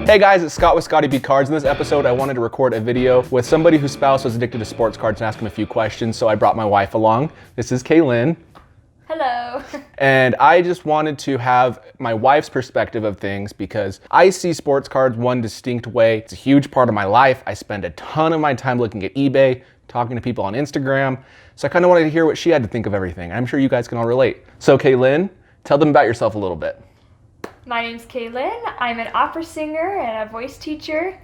Hey guys, it's Scott with Scotty B Cards. In this episode, I wanted to record a video with somebody whose spouse was addicted to sports cards and ask him a few questions, so I brought my wife along. This is Kaylin. Hello. And I just wanted to have my wife's perspective of things because I see sports cards one distinct way. It's a huge part of my life. I spend a ton of my time looking at eBay, talking to people on Instagram. So I kind of wanted to hear what she had to think of everything. I'm sure you guys can all relate. So Kaylin, tell them about yourself a little bit. My name's Kaylin. I'm an opera singer and a voice teacher,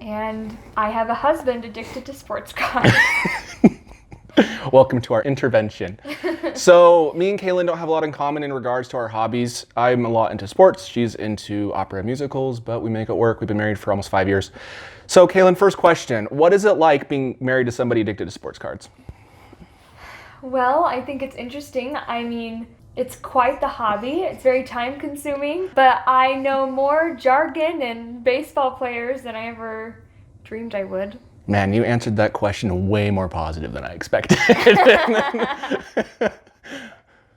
and I have a husband addicted to sports cards. Welcome to our intervention. So me and Kaylin don't have a lot in common in regards to our hobbies. I'm a lot into sports. She's into opera and musicals, but we make it work. We've been married for almost 5 years. So Kaylin, first question. What is it like being married to somebody addicted to sports cards? Well, I think it's interesting. I mean, it's quite the hobby. It's very time consuming, but I know more jargon and baseball players than I ever dreamed I would. Man, you answered that question way more positive than I expected.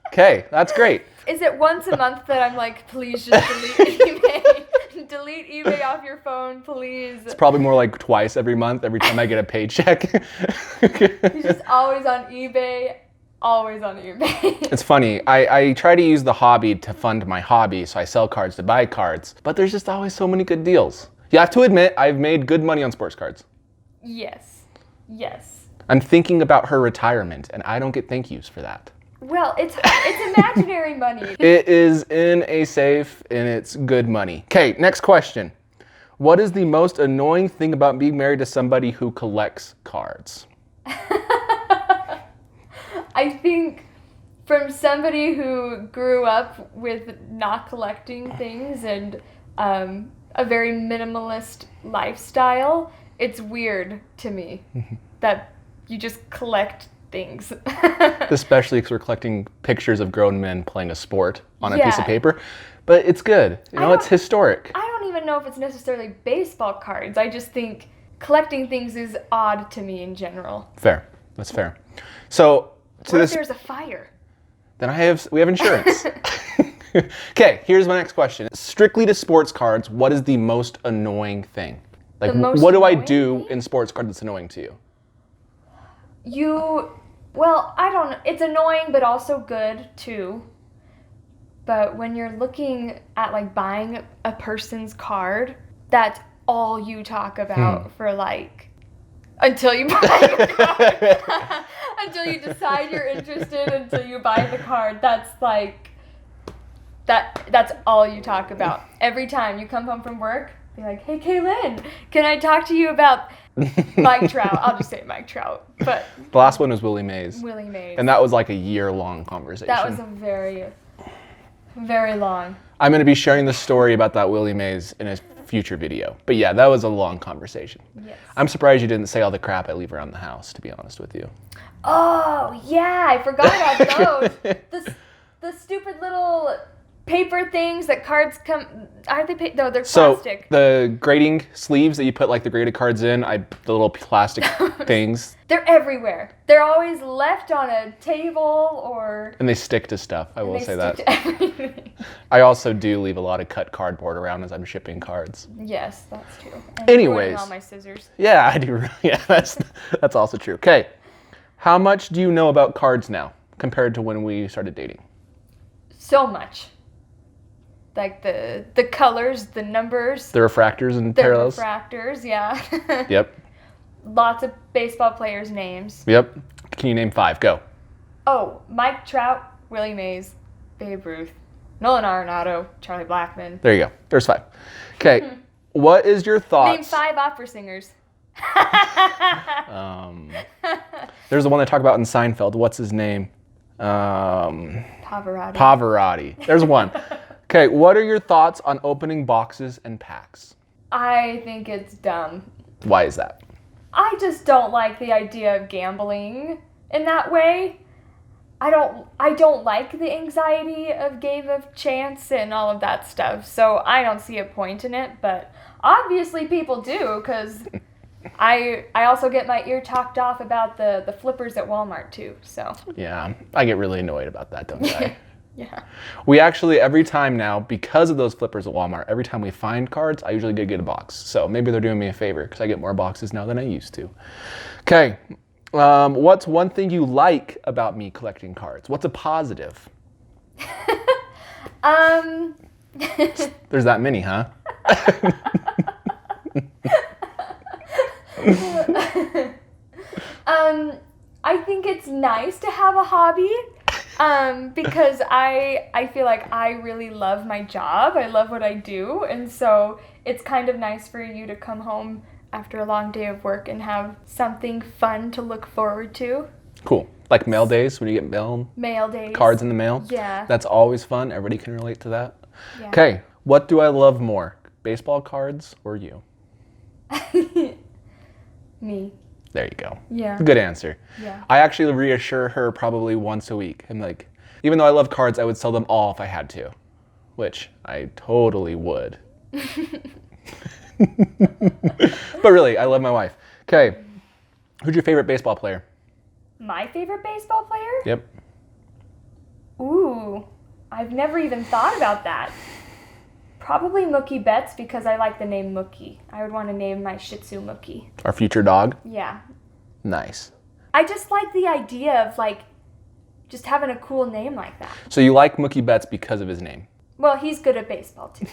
Okay, that's great. Is it once a month that I'm like, please just delete eBay? Delete eBay off your phone, please. It's probably more like twice every month, every time I get a paycheck. He's just always on eBay, always on eBay. It's funny, I try to use the hobby to fund my hobby, so I sell cards to buy cards, but there's just always so many good deals. You have to admit, I've made good money on sports cards. Yes. I'm thinking about her retirement, and I don't get thank yous for that. Well, it's imaginary money. It is in a safe, and it's good money. Okay, next question. What is the most annoying thing about being married to somebody who collects cards? I think from somebody who grew up with not collecting things and a very minimalist lifestyle, it's weird to me that you just collect things. Especially because we're collecting pictures of grown men playing a sport on a piece of paper. But it's good. You know, it's historic. I don't even know if it's necessarily baseball cards. I just think collecting things is odd to me in general. Fair. That's fair. So, what if there's a fire? Then we have insurance. Okay, here's my next question. Strictly to sports cards, what is the most annoying thing? Like, what do I do in sports cards that's annoying to you? Well, I don't know. It's annoying, but also good, too. But when you're looking at, like, buying a person's card, that's all you talk about for, like, until you buy the card. Until you decide you're interested, until you buy the card. That's, like, that's all you talk about. Every time you come home from work, be like, hey, Kaylin, can I talk to you about Mike Trout? I'll just say Mike Trout. But the last one was Willie Mays. Willie Mays. And that was like a year-long conversation. That was a very, very long. I'm going to be sharing the story about that Willie Mays in a future video. But yeah, that was a long conversation. Yes. I'm surprised you didn't say all the crap I leave around the house, to be honest with you. Oh, yeah, I forgot about those. The stupid little paper things that cards come, are they no, they're plastic. So the grading sleeves that you put like the graded cards in, the little plastic things. They're everywhere. They're always left on a table or... And they stick to stuff, I will say that. To everything. I also do leave a lot of cut cardboard around as I'm shipping cards. Yes, that's true. And anyways. all my scissors. Yeah, I do. Yeah, that's also true. Okay, how much do you know about cards now compared to when we started dating? So much. Like the colors, the numbers. The refractors and parallels. The refractors, yeah. Yep. Lots of baseball players' names. Yep. Can you name 5? Go. Oh, Mike Trout, Willie Mays, Babe Ruth, Nolan Arenado, Charlie Blackmon. There you go. There's 5. Okay. What is your thoughts? Name 5 opera singers. There's the one they talk about in Seinfeld. What's his name? Pavarotti. There's one. Okay, what are your thoughts on opening boxes and packs? I think it's dumb. Why is that? I just don't like the idea of gambling in that way. I don't like the anxiety of game of chance and all of that stuff. So I don't see a point in it, but obviously people do because I also get my ear talked off about the flippers at Walmart too. So yeah, I get really annoyed about that, don't I? Yeah. We actually, every time now, because of those flippers at Walmart, every time we find cards, I usually get a box. So maybe they're doing me a favor because I get more boxes now than I used to. Okay. What's one thing you like about me collecting cards? What's a positive? There's that many, huh? I think it's nice to have a hobby. Because I feel like I really love my job. I love what I do. And so it's kind of nice for you to come home after a long day of work and have something fun to look forward to. Cool. Like mail days when you get mail days. Cards in the mail. Yeah. That's always fun. Everybody can relate to that. Yeah. Okay. What do I love more? Baseball cards or you? Me. There you go. Yeah. Good answer. Yeah. I actually reassure her probably once a week. I'm like, even though I love cards, I would sell them all if I had to, which I totally would. But really, I love my wife. Okay. Who's your favorite baseball player? My favorite baseball player? Yep. Ooh, I've never even thought about that. Probably Mookie Betts because I like the name Mookie. I would want to name my Shih Tzu Mookie. Our future dog? Yeah. Nice. I just like the idea of like just having a cool name like that. So you like Mookie Betts because of his name? Well, he's good at baseball too.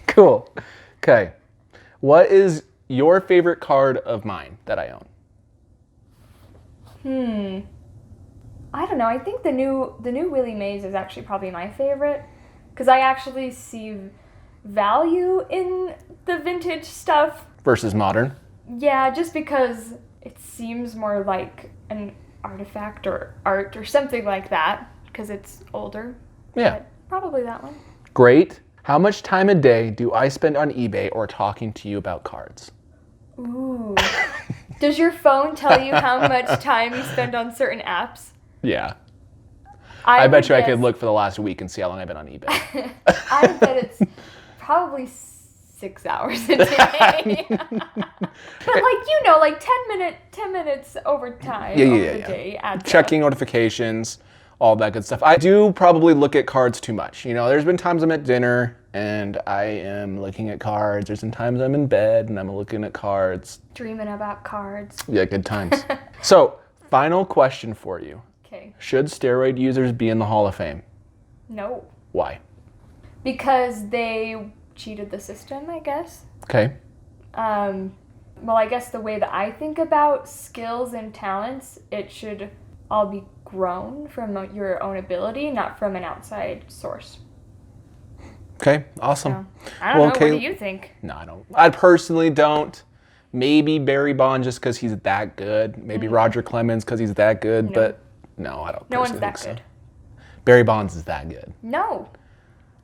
Cool. Okay. What is your favorite card of mine that I own? I don't know. I think the new Willie Mays is actually probably my favorite because I actually see value in the vintage stuff Versus modern? Yeah, just because it seems more like an artifact or art or something like that because it's older. Yeah. But probably that one. Great. How much time a day do I spend on eBay or talking to you about cards? Ooh. Does your phone tell you how much time you spend on certain apps? Yeah. I bet you I could guess- look for the last week and see how long I've been on eBay. I bet it's probably 6 hours a day. But like 10 minutes over time over the day adds up. Checking notifications, all that good stuff. I do probably look at cards too much. You know, there's been times I'm at dinner and I am looking at cards. There's been times I'm in bed and I'm looking at cards. Dreaming about cards. Yeah, good times. So, final question for you. Okay. Should steroid users be in the Hall of Fame? No. Why? Because they cheated the system, I guess. Okay. Well, I guess the way that I think about skills and talents, it should all be grown from your own ability, not from an outside source. Okay, awesome. So, I don't know. okay. What do you think? No, I don't. I personally don't. Maybe Barry Bonds just because he's that good. Maybe Roger Clemens because he's that good. No. But no, I don't. No one's personally that think good. So. Barry Bonds is that good. No.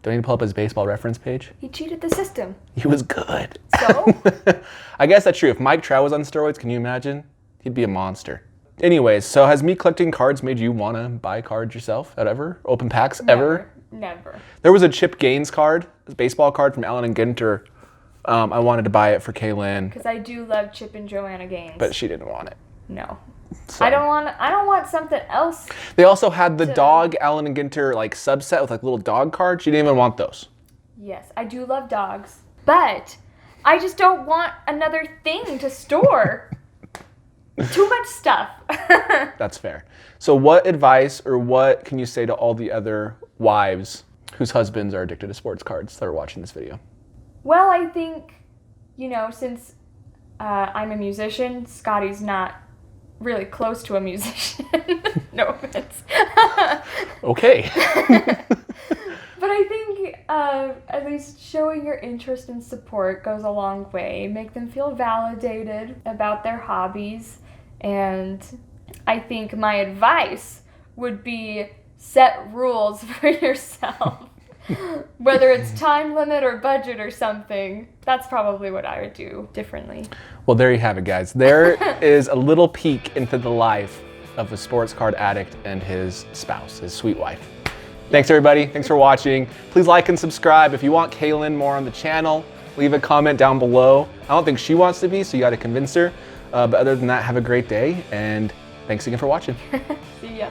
Do I need to pull up his baseball reference page? He cheated the system. He was good. So? I guess that's true. If Mike Trout was on steroids, can you imagine? He'd be a monster. Anyways, so has me collecting cards made you want to buy cards yourself? Ever? Open packs? Ever? Never. There was a Chip Gaines card, a baseball card from Allen and Ginter. I wanted to buy it for Kaylin, Because I do love Chip and Joanna Gaines. but she didn't want it. No. So. I don't want something else. They also had the dog Allen and Ginter like subset with like little dog cards. She didn't even want those. Yes, I do love dogs. But I just don't want another thing to store. Too much stuff. That's fair. So what advice or what can you say to all the other wives whose husbands are addicted to sports cards that are watching this video? Well, I think, since I'm a musician, Scotty's not really close to a musician. No offense. Okay. But I think at least showing your interest and support goes a long way. Make them feel validated about their hobbies. And I think my advice would be set rules for yourself. Whether it's time limit or budget or something, that's probably what I would do differently. Well, there you have it, guys. There is a little peek into the life of a sports card addict and his spouse, his sweet wife. Thanks, everybody. Thanks for watching. Please like and subscribe. If you want Kaylin more on the channel, leave a comment down below. I don't think she wants to be, so you got to convince her. But other than that, have a great day, and thanks again for watching. See ya.